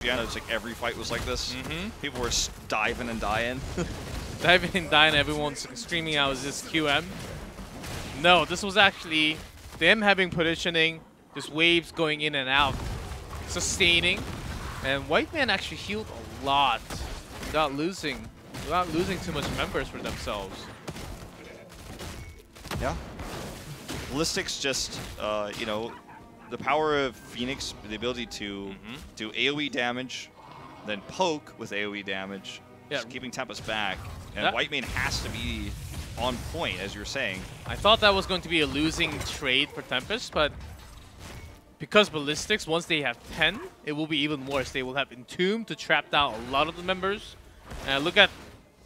Yeah, it's like every fight was like this. People were diving and dying. Diving and dying, everyone's screaming out, is this QM? No, this was actually them having positioning, just waves going in and out, sustaining. And White Man actually healed a lot without losing too much members for themselves. Yeah. Ballistix just, you know, the power of Phoenix, the ability to do AoE damage, then poke with AoE damage, just keeping Tempest back. And White Man has to be on point, as you were saying. I thought that was going to be a losing trade for Tempest, but because Ballistix, once they have 10, it will be even worse. They will have Entomb to trap down a lot of the members. And look at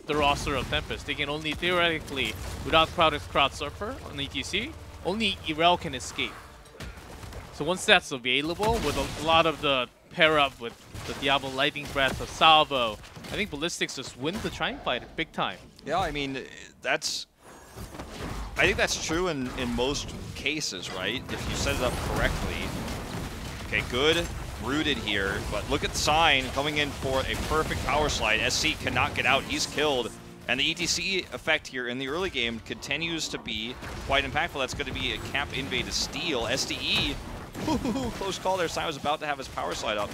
the roster of Tempest. They can only theoretically, without Crowd Surfer on ETC, only Irel can escape. So once that's available, with a lot of the pair up with the Diablo Lightning Breath of Salvo, I think Ballistix just win the Triumph fight big time. Yeah, I mean, I think that's true in most cases, right? If you set it up correctly. Okay, good. Rooted here, but look at Sign coming in for a perfect power slide. SC cannot get out. He's killed. And the ETC effect here in the early game continues to be quite impactful. That's going to be a camp invade to steal. SDE, close call there. Sign was about to have his power slide up.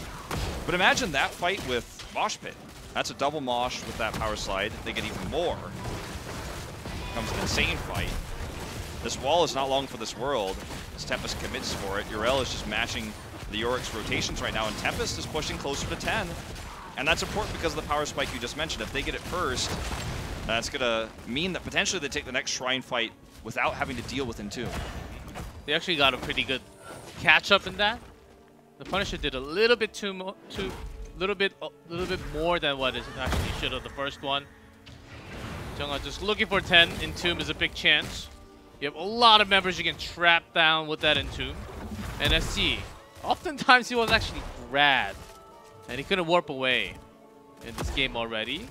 But imagine that fight with Mosh Pit. That's a double mosh with that power slide. They get even more. Comes an insane fight. This wall is not long for this world. As Tempest commits for it. Irel is just matching the Yorick's rotations right now, and Tempest is pushing closer to 10. And that's important because of the power spike you just mentioned. If they get it first, that's going to mean that potentially they take the next Shrine fight without having to deal with Entomb. They actually got a pretty good catch-up in that. The Punisher did a little bit little bit more than what it actually should have the first one. Jungha just looking for 10. Entomb is a big chance. You have a lot of members you can trap down with that Entomb. And SC, oftentimes he was actually grabbed, and he couldn't warp away in this game already.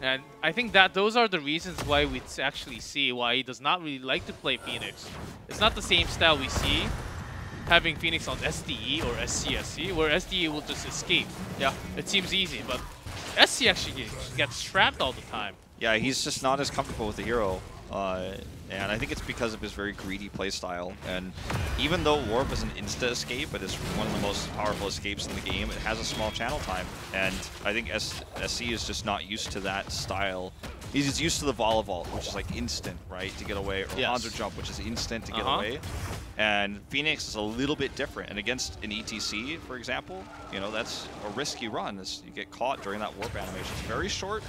And I think that those are the reasons why we actually see why he does not really like to play Phoenix. It's not the same style we see having Phoenix on SDE or SCSC, where SDE will just escape. Yeah, it seems easy, but SC actually gets trapped all the time. Yeah, he's just not as comfortable with the hero. And I think it's because of his very greedy playstyle. And even though Warp is an insta-escape, it is one of the most powerful escapes in the game, it has a small channel time. And I think SC is just not used to that style. He's just used to the Volleyball, which is like instant, right, to get away, or Hanzo Jump, which is instant to get away. And Phoenix is a little bit different. And against an ETC, for example, you know, that's a risky run. You get caught during that Warp animation. It's very short,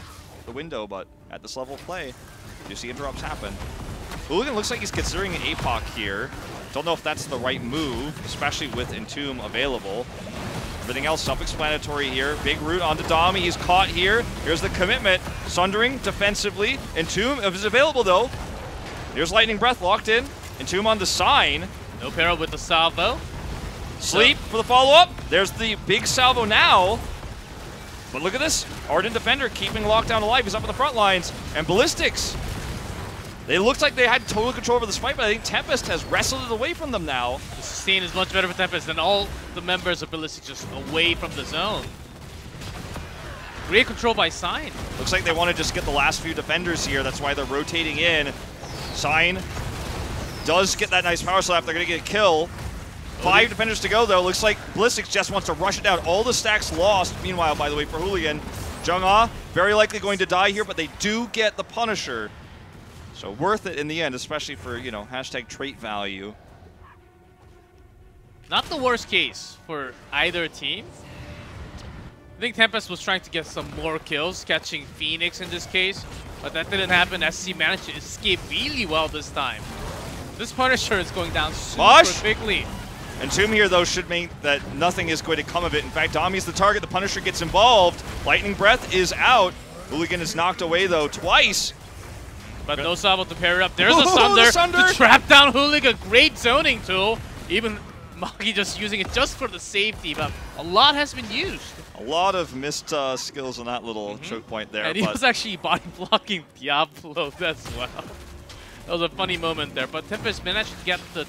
the window, but at this level of play, you see interrupts happen. Hooligan looks like he's considering an APOC here. Don't know if that's the right move, especially with Entomb available. Everything else self-explanatory here. Big root onto Dami. He's caught here. Here's the commitment. Sundering defensively. Entomb is available though. Here's Lightning Breath locked in. Entomb on the Sign. No peril with the salvo. Sleep for the follow-up. There's the big salvo now. But look at this. Ardent Defender keeping Lockdown alive. He's up in the front lines. And Ballistix. They looked like they had total control over this fight, but I think Tempest has wrestled it away from them now. The sustain is much better for Tempest than all the members of Ballistix just away from the zone. Great control by Sign. Looks like they want to just get the last few defenders here. That's why they're rotating in. Sign does get that nice power slap. They're going to get a kill. 5 defenders to go, though. Looks like Ballistix just wants to rush it down. All the stacks lost, meanwhile, by the way, for Hooligan. Jungha very likely going to die here, but they do get the Punisher. So worth it in the end, especially for, you know, hashtag trait value. Not the worst case for either team. I think Tempest was trying to get some more kills, catching Phoenix in this case, but that didn't happen. SC managed to escape really well this time. This Punisher is going down super quickly. Entomb here, though, should mean that nothing is going to come of it. In fact, Dami's the target. The Punisher gets involved. Lightning Breath is out. Hooligan is knocked away, though, twice. But no salvo to pair it up. There's a Sunder to trap down Hooligan. Great zoning tool. Even Maki just using it just for the safety, but a lot has been used. A lot of missed skills on that little choke point there. And he was actually body blocking Diablo as well. That was a funny moment there. But Tempest managed to get the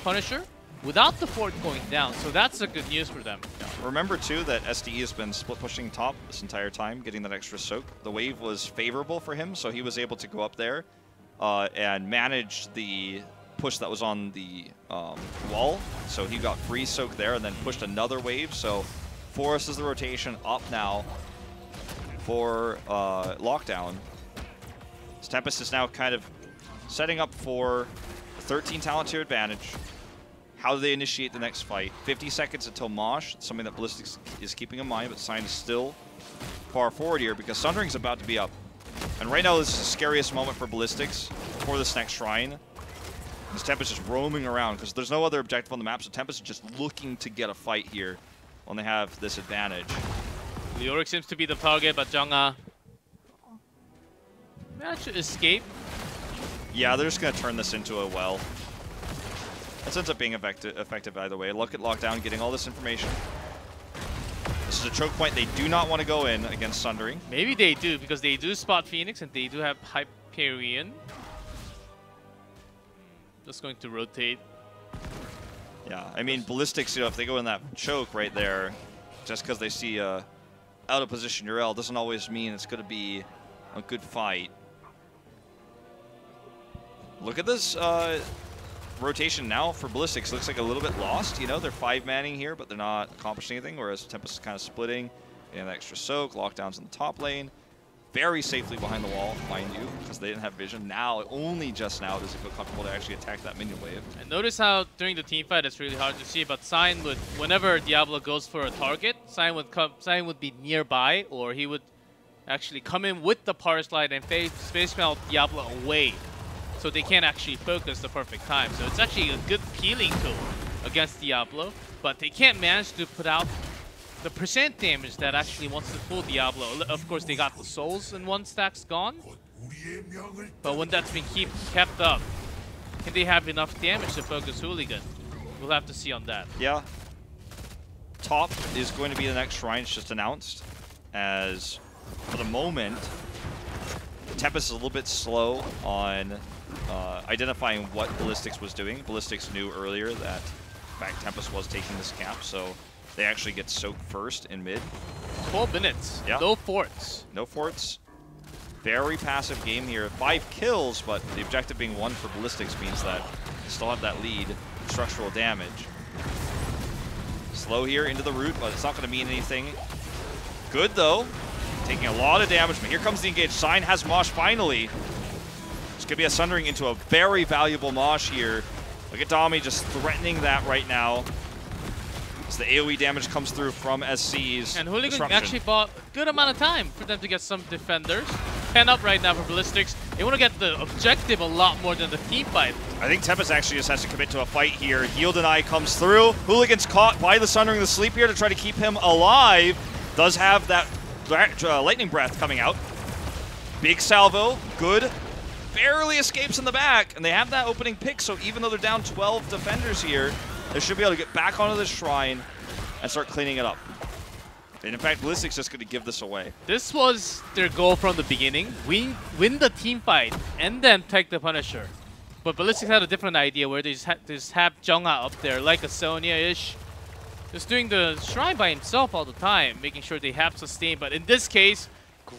Punisher. without the fort going down. So that's a good news for them. Remember, too, that SDE has been split pushing top this entire time, getting that extra soak. The wave was favorable for him, so he was able to go up there and manage the push that was on the wall. So he got free soak there and then pushed another wave. So forces the rotation up now for lockdown. Tempest is now kind of setting up for a 13 talent tier advantage. How do they initiate the next fight? 50 seconds until Mosh, something that Ballistix is keeping in mind, but Sign is still far forward here because Sundering's about to be up. And right now, this is the scariest moment for Ballistix for this next shrine. This Tempest is roaming around because there's no other objective on the map, so Tempest is just looking to get a fight here when they have this advantage. Leoric seems to be the target, but Jungha managed to escape. Yeah, they're just going to turn this into a well. This ends up being effective either way. Look at Lockdown getting all this information. This is a choke point they do not want to go in against Sundering. Maybe they do, because they do spot Phoenix and they do have Hyperion. Just going to rotate. Yeah, I mean, Ballistix, you know, if they go in that choke right there, just because they see out of position Urel doesn't always mean it's going to be a good fight. Look at this rotation now for Ballistix. Looks like a little bit lost. You know, they're 5-manning here, but they're not accomplishing anything, whereas Tempest is kind of splitting. And extra soak, lockdowns in the top lane. Very safely behind the wall, mind you, because they didn't have vision. Now, only just now does it feel comfortable to actually attack that minion wave. And notice how during the team fight it's really hard to see, but Sign would, whenever Diablo goes for a target, Sign would be nearby, or he would actually come in with the power slide and space melt Diablo away, so they can't actually focus the perfect time. So it's actually a good peeling tool against Diablo, but they can't manage to put out the percent damage that actually wants to pull Diablo. Of course, they got the souls and one stack's gone, but when that's been kept up, can they have enough damage to focus Hooligan? We'll have to see on that. Yeah. Top is going to be the next shrine. It's just announced, as for the moment, Tempest is a little bit slow on identifying what Ballistix was doing. Ballistix knew earlier that, in fact, Tempest was taking this camp, so they actually get soaked first in mid. 12 minutes. Yeah. No forts. No forts. Very passive game here. 5 kills, but the objective being 1 for Ballistix means that they still have that lead. Structural damage. Slow here into the root, but it's not going to mean anything. Good, though. Taking a lot of damage, but here comes the engage. Sign has Mosh finally. It's going to be a Sundering into a very valuable Mosh here. Look at Dami just threatening that right now. As the AoE damage comes through from SC's. And Hooligan actually bought a good amount of time for them to get some defenders. 10 up right now for Ballistix. They want to get the objective a lot more than the team fight. I think Tempest actually just has to commit to a fight here. Heal Deny comes through. Hooligan's caught by the Sundering the Sleep here to try to keep him alive. Does have that lightning breath coming out. Big salvo, good. Barely escapes in the back, and they have that opening pick, so even though they're down 12 defenders here, they should be able to get back onto the shrine and start cleaning it up. And in fact, Ballistix just going to give this away. This was their goal from the beginning. Win the team fight and then take the Punisher. But Ballistix had a different idea where they just have Jungha up there, like a Sonya-ish. Just doing the shrine by himself all the time, making sure they have sustain. But in this case,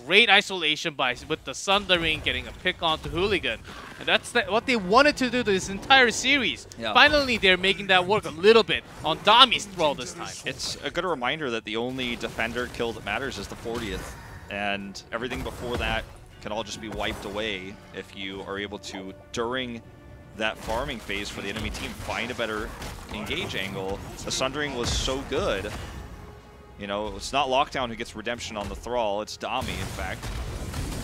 great isolation with the Sundering getting a pick onto Hooligan. And that's what they wanted to do this entire series. Yeah. Finally, they're making that work a little bit on Dami's throw this time. It's a good reminder that the only defender kill that matters is the 40th. And everything before that can all just be wiped away if you are able to, during that farming phase for the enemy team, find a better engage angle. The Sundering was so good. You know, it's not Lockdown who gets redemption on the Thrall, it's Dami, in fact.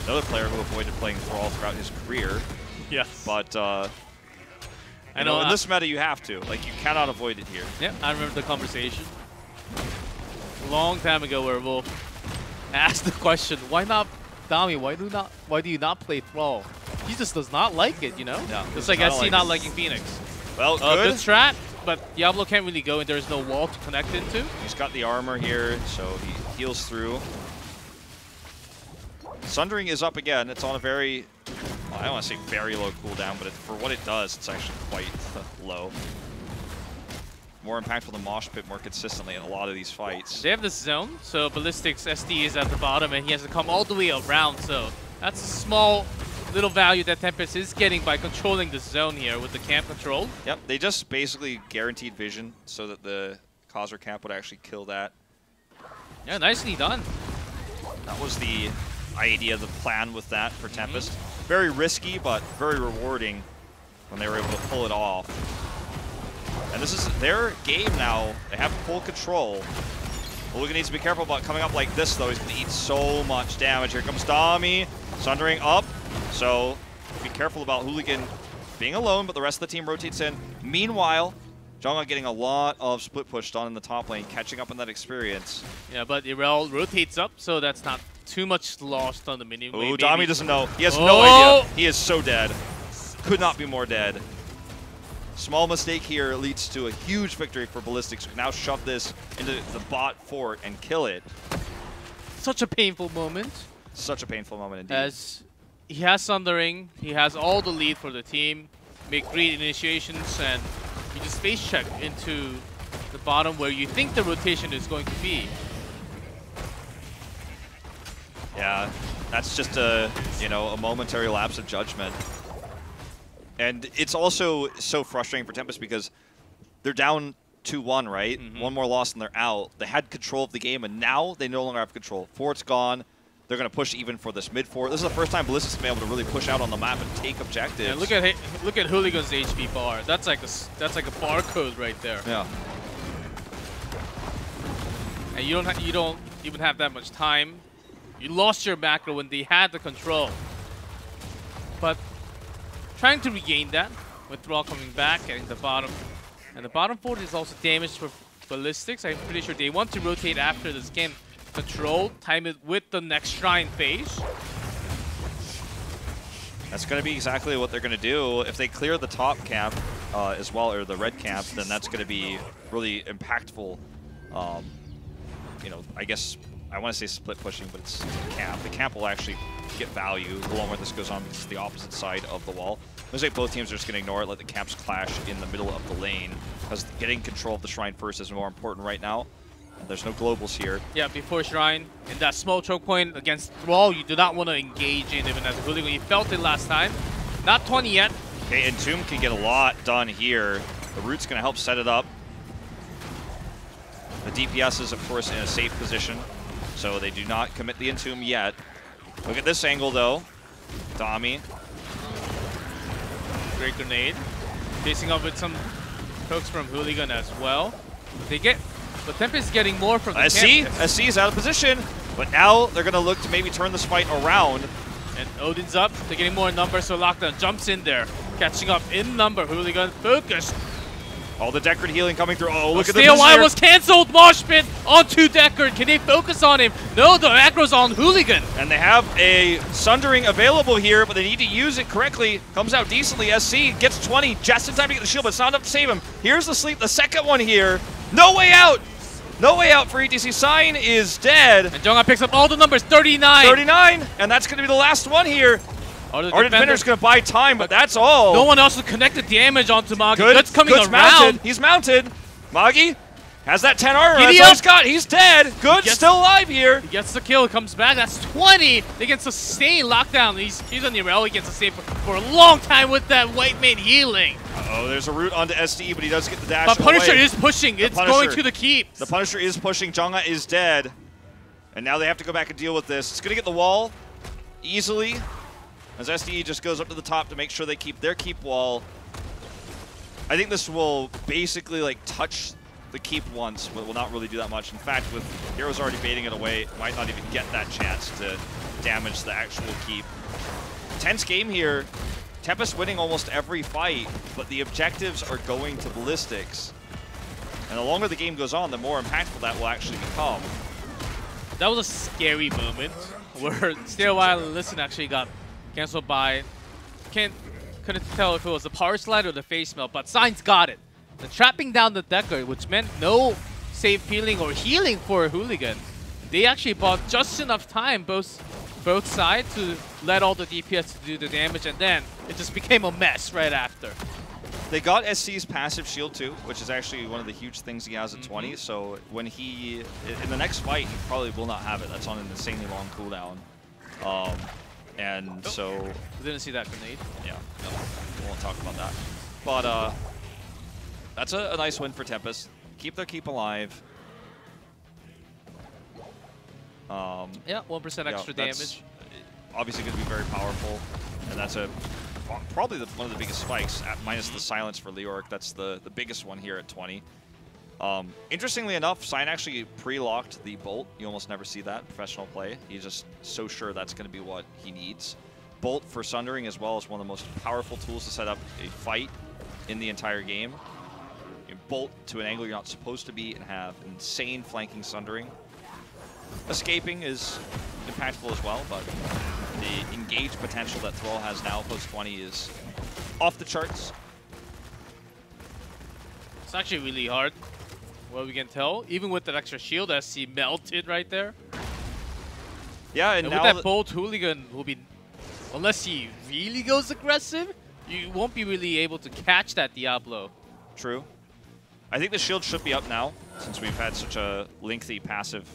Another player who avoided playing Thrall throughout his career. Yes. But, you know, in this meta you have to. Like, you cannot avoid it here. Yeah, I remember the conversation. A long time ago where Wolf asked the question, why not Dami, why do you not play Thrall? He just does not like it, you know? Yeah, it's like SC not liking Phoenix. Well, good strat, but Diablo can't really go and there's no wall to connect into. He's got the armor here, so he heals through. Sundering is up again. It's on a very, well, I don't want to say very low cooldown, but for what it does, it's actually quite low. more impactful than Mosh Pit more consistently in a lot of these fights. They have this zone, so Ballistix SD is at the bottom, and he has to come all the way around. So that's a small little value that Tempest is getting by controlling the zone here with the camp control. Yep, they just basically guaranteed vision so that the Causer camp would actually kill that. Yeah, nicely done. That was the idea, the plan with that for Tempest. Very risky, but very rewarding when they were able to pull it off. And this is their game now. They have full control. Hooligan needs to be careful about coming up like this, though. He's going to eat so much damage. Here comes Dami, sundering up. So be careful about Hooligan being alone, but the rest of the team rotates in. Meanwhile, Jonga getting a lot of split push done in the top lane, catching up on that experience. Yeah, but Irel rotates up, so that's not too much lost on the mini. Oh, Dami doesn't know. He has no idea. He is so dead. Could not be more dead. Small mistake here leads to a huge victory for Ballistix, who can now shove this into the bot fort and kill it. Such a painful moment. Such a painful moment indeed. As he has Sundering, he has all the lead for the team, make great initiations, and you just face check into the bottom where you think the rotation is going to be. Yeah, that's just a, you know, a momentary lapse of judgment. And it's also so frustrating for Tempest because they're down 2-1, right? One more loss and they're out. They had control of the game, and now they no longer have control. Fort's gone. They're going to push even for this mid fort. This is the first time Ballistix has been able to really push out on the map and take objectives. Yeah, look at Hooligan's HP bar. That's like a barcode right there. Yeah. And you don't even have that much time. You lost your macro when they had the control. But trying to regain that with Thrall coming back and the bottom. And the bottom fort is also damaged for Ballistix. I'm pretty sure they want to rotate after this game. Control, time it with the next shrine phase. That's going to be exactly what they're going to do. If they clear the top camp as well, or the red camp, then that's going to be really impactful. You know, I guess I want to say split pushing, but it's camp. The camp will actually get value the longer this goes on because it's the opposite side of the wall. Looks like both teams are just going to ignore it, let the camps clash in the middle of the lane, because getting control of the shrine first is more important right now. And there's no globals here. Yeah, before shrine, in that small choke point against Thrall, you do not want to engage in even as a hooligan. You felt it last time. Not 20 yet. Okay, and Tomb can get a lot done here. The root's going to help set it up. The DPS is, of course, in a safe position, so they do not commit the Entomb yet. Look at this angle, though. Dami. Great grenade. Facing up with some pokes from Hooligan as well. But Tempest is getting more from the camp. SC is out of position, but now they're going to look to maybe turn this fight around. And Odin's up. They're getting more number, so Lockdown jumps in there. Catching up in number. Hooligan focused. All the Deckard healing coming through. Oh, look at the Stay a while was cancelled. Mosh Pit onto Deckard. Can they focus on him? No, the macro's on Hooligan. And they have a Sundering available here, but they need to use it correctly. Comes out decently. SC gets 20 just in time to get the shield, but it's not enough to save him. Here's the sleep, the second one here. No way out. No way out for HGC. Sign is dead. And Jonga picks up all the numbers, 39. 39, and that's going to be the last one here. Our defender's going to buy time, but that's all. No one else to connect the damage onto Magi. Good's coming around. Mounted. He's mounted. Magi has that 10 armor. That's all he's got. He's dead. Good's still alive here. He gets the kill. Comes back. That's 20. They can sustain Lockdown. He's on the rail. He gets sustain for a long time with that white mate healing. Oh, there's a route onto SD, but he does get the dash. But Punisher is pushing. It's going to the keep. The Punisher is pushing. Jonga is dead. And now they have to go back and deal with this. It's going to get the wall easily, as SD just goes up to the top to make sure they keep their keep wall. I think this will basically like touch the keep once, but will not really do that much. In fact, with Heroes already baiting it away, it might not even get that chance to damage the actual keep. Tense game here. Tempest winning almost every fight, but the objectives are going to Ballistix. And the longer the game goes on, the more impactful that will actually become. That was a scary moment where Stay a While and Listen actually got cancelled by, couldn't tell if it was the power slide or the face melt, but Signs got it. The trapping down the Deckard, which meant no safe healing or healing for a Hooligan. They actually bought just enough time, both sides, to let all the DPS do the damage, and then it just became a mess right after. They got SC's passive shield too, which is actually one of the huge things he has at 20. So when he, in the next fight, he probably will not have it. That's on an insanely long cooldown. So... We didn't see that grenade. Yeah, no, we won't talk about that. But that's a nice win for Tempest. Keep their keep alive. Yeah, 1% extra damage. Obviously going to be very powerful, and that's probably one of the biggest spikes, minus the silence for Leoric. That's the biggest one here at 20. Interestingly enough, Sign actually pre-locked the Bolt. You almost never see that in professional play. He's just so sure that's going to be what he needs. Bolt for Sundering as well is one of the most powerful tools to set up a fight in the entire game. You bolt to an angle you're not supposed to be and have insane flanking Sundering. Escaping is impactful as well, but the engage potential that Thrall has now post 20 is off the charts. It's actually really hard, what we can tell. Even with that extra shield, SC melted right there. Yeah, and with now that Bolt, Hooligan will be, unless he really goes aggressive, you won't be really able to catch that Diablo. True. I think the shield should be up now, since we've had such a lengthy passive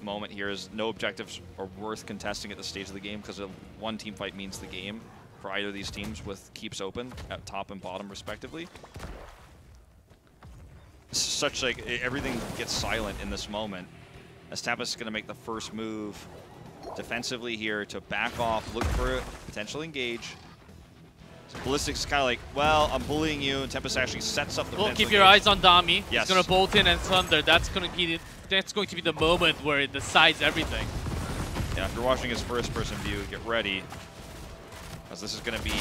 moment here. Is no objectives are worth contesting at this stage of the game, because one team fight means the game for either of these teams with keeps open at top and bottom respectively. Such like everything gets silent in this moment, as Tempest is going to make the first move defensively here to back off, look for a potential engage. Ballistix is kind of like, well, I'm bullying you, and Tempest actually sets up the Well, keep your eyes on Dami. Yes. He's going to bolt in and Thunder. That's going to be the moment where it decides everything. Yeah, if you're watching his first-person view, get ready, because this is going to be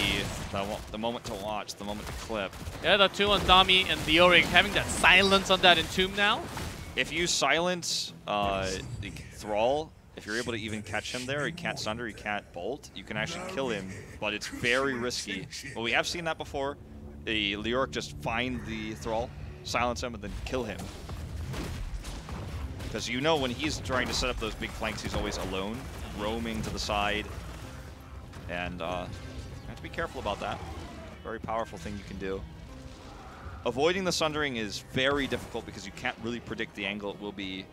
the moment to watch, the moment to clip. Yeah, the 2 on Dami and Leoric, having that silence on that Entomb now. If you silence the Thrall, if you're able to even catch him there, he can't Sunder, he can't Bolt, you can actually kill him, but it's very risky. But we have seen that before. The Leoric just find the Thrall, silence him, and then kill him. Because you know when he's trying to set up those big flanks, he's always alone, roaming to the side. And you have to be careful about that. Very powerful thing you can do. Avoiding the Sundering is very difficult because you can't really predict the angle it will be.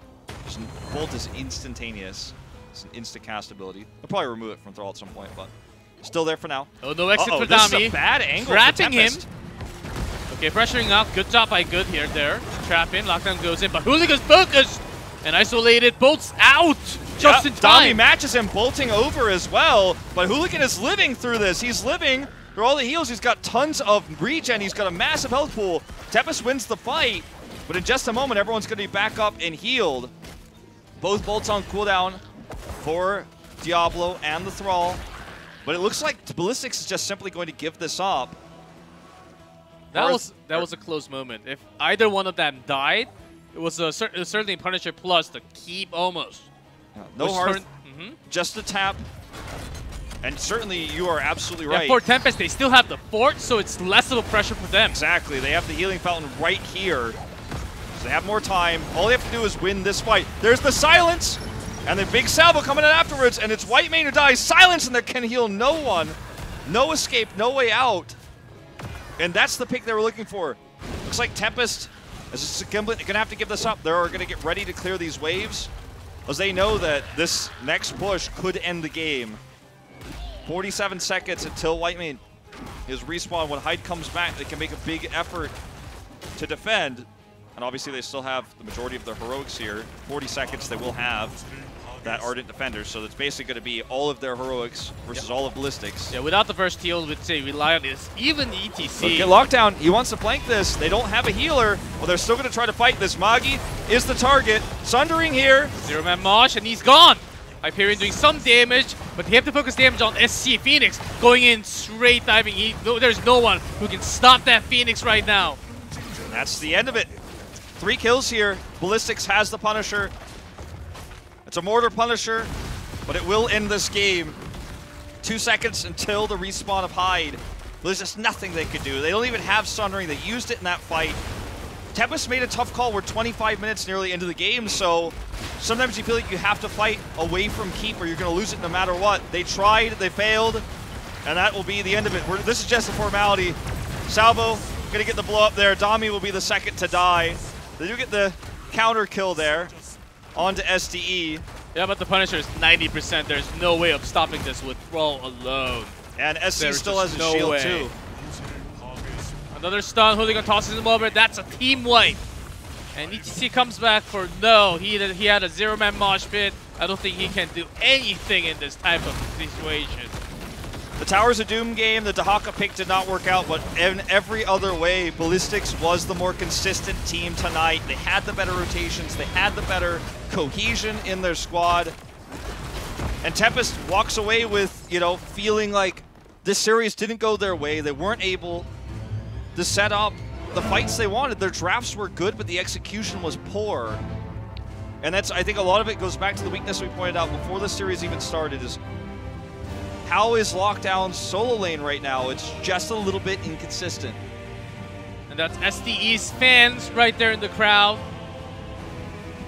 Bolt is instantaneous. It's an insta-cast ability. They'll probably remove it from Thrall at some point, but still there for now. Oh, no exit for Dami. This is a bad angle Trapping for him. Tempest. Okay, pressuring up. Good job by Good here. Trap in. Lockdown goes in, but Hooligan's focused and isolated. Bolt's out just in time. Dami matches him, bolting over as well, but Hooligan is living through this. He's living through all the heals. He's got tons of regen. He's got a massive health pool. Tempest wins the fight, but in just a moment, everyone's going to be back up and healed. Both bolts on cooldown for Diablo and the Thrall, but it looks like Ballistix is just simply going to give this up. That was a close moment. If either one of them died, it was certainly Punisher Plus to keep almost. Yeah, no hard, just a tap. And certainly you are absolutely right. Yeah, for Tempest, they still have the fort, so it's less of a pressure for them. Exactly. They have the healing fountain right here. So they have more time. All they have to do is win this fight. There's the silence, and the big salvo coming in afterwards, and it's Whitemane who dies. Silence, and that can heal no one. No escape, no way out. And that's the pick they were looking for. Looks like Tempest is going to have to give this up. They're going to get ready to clear these waves, as they know that this next push could end the game. 47 seconds until Whitemane is respawn. When Hyde comes back, they can make a big effort to defend. And obviously they still have the majority of their heroics here. 40 seconds they will have that Ardent Defender. So it's basically going to be all of their heroics versus all of Ballistix. Yeah, without the first heal, we'd say rely on this. Even ETC. Look at Lockdown. He wants to flank this. They don't have a healer. Well, they're still going to try to fight this. Magi is the target. Sundering here. Zero-man Mosh, and he's gone. Hyperion doing some damage, but they have to focus damage on SC. Phoenix going in straight diving. There's no one who can stop that Phoenix right now. That's the end of it. 3 kills here. Ballistix has the Punisher. It's a Mortar Punisher, but it will end this game. 2 seconds until the respawn of Hyde. There's just nothing they could do. They don't even have Sundering. They used it in that fight. Tempest made a tough call. We're 25 minutes nearly into the game, so sometimes you feel like you have to fight away from keep or you're going to lose it no matter what. They tried, they failed, and that will be the end of it. This is just a formality. Salvo Gonna get the blow up there. Dami will be the second to die. They do get the counter kill there onto SDE. Yeah, but the Punisher is 90%. There's no way of stopping this with Thrall alone. And SC There's still has a no shield way. too. Another stun. Hooligan tosses him over. That's a team wipe. And HGC comes back for no. He had a zero-man mosh pit. I don't think he can do anything in this type of situation. The Towers of Doom game, the Dahaka pick did not work out, but in every other way, Ballistix was the more consistent team tonight. They had the better rotations, they had the better cohesion in their squad. And Tempest walks away with, you know, feeling like this series didn't go their way. They weren't able to set up the fights they wanted. Their drafts were good, but the execution was poor. And that's, I think a lot of it goes back to the weakness we pointed out before the series even started, is how is Lockdown's solo lane right now? It's just a little bit inconsistent. And that's SDE's fans right there in the crowd.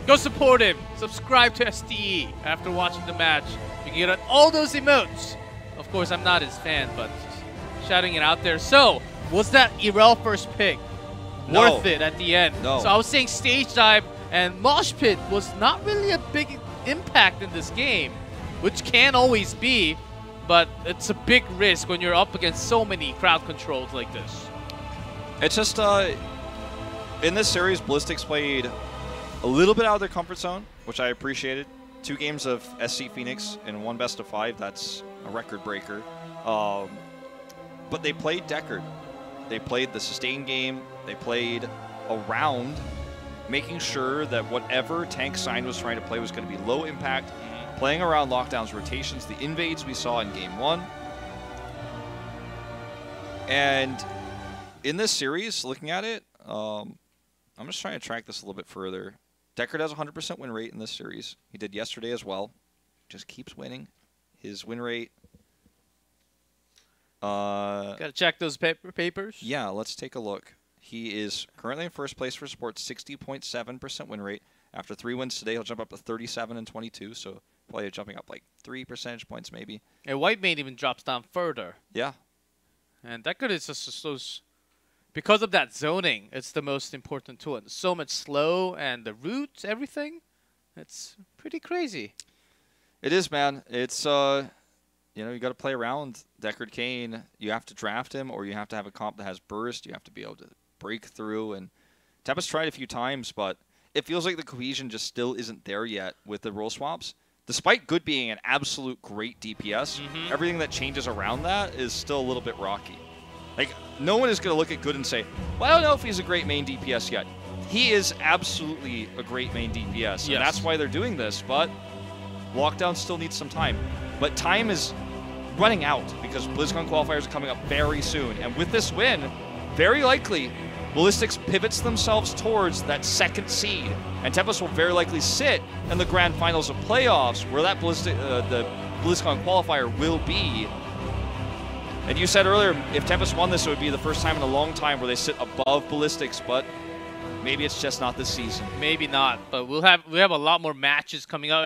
Go support him. Subscribe to SDE after watching the match. You can get all those emotes. Of course, I'm not his fan, but just shouting it out there. So, was that Irel first pick worth it at the end? No. So I was saying stage dive and mosh pit was not really a big impact in this game, which can always be. But it's a big risk when you're up against so many crowd controls like this. It's just, in this series, Ballistix played a little bit out of their comfort zone, which I appreciated. 2 games of SC Phoenix and 1 best of 5, that's a record breaker. But they played Deckard. They played the sustain game. They played around, making sure that whatever tank Sign was trying to play was going to be low impact, playing around Lockdown's rotations, the invades we saw in Game 1. And in this series, looking at it, I'm just trying to track this a little bit further. Deckard has a 100% win rate in this series. He did yesterday as well. Just keeps winning. His win rate... Gotta check those papers. Yeah, let's take a look. He is currently in first place for support, 60.7% win rate. After 3 wins today, he'll jump up to 37 and 22, so probably jumping up like 3 percentage points maybe. And Whitemane even drops down further. Yeah. And Deckard is just those... Because of that zoning, it's the most important tool. And so much slow and the roots, everything. It's pretty crazy. It is, man. It's, you know, you got to play around Deckard Cain. You have to draft him, or you have to have a comp that has burst. You have to be able to break through. And Tempest tried a few times, but it feels like the cohesion just still isn't there yet with the role swaps. Despite Good being an absolute great DPS, everything that changes around that is still a little bit rocky. Like, no one is going to look at Good and say, well, I don't know if he's a great main DPS yet. He is absolutely a great main DPS, yes. And that's why they're doing this, but Lockdown still needs some time. But time is running out because BlizzCon qualifiers are coming up very soon. And with this win, very likely, Ballistix pivots themselves towards that 2nd seed. And Tempest will very likely sit in the grand finals of playoffs where that the BlizzCon qualifier will be. And you said earlier, if Tempest won this, it would be the first time in a long time where they sit above Ballistix, but maybe it's just not this season. Maybe not, but we have a lot more matches coming up.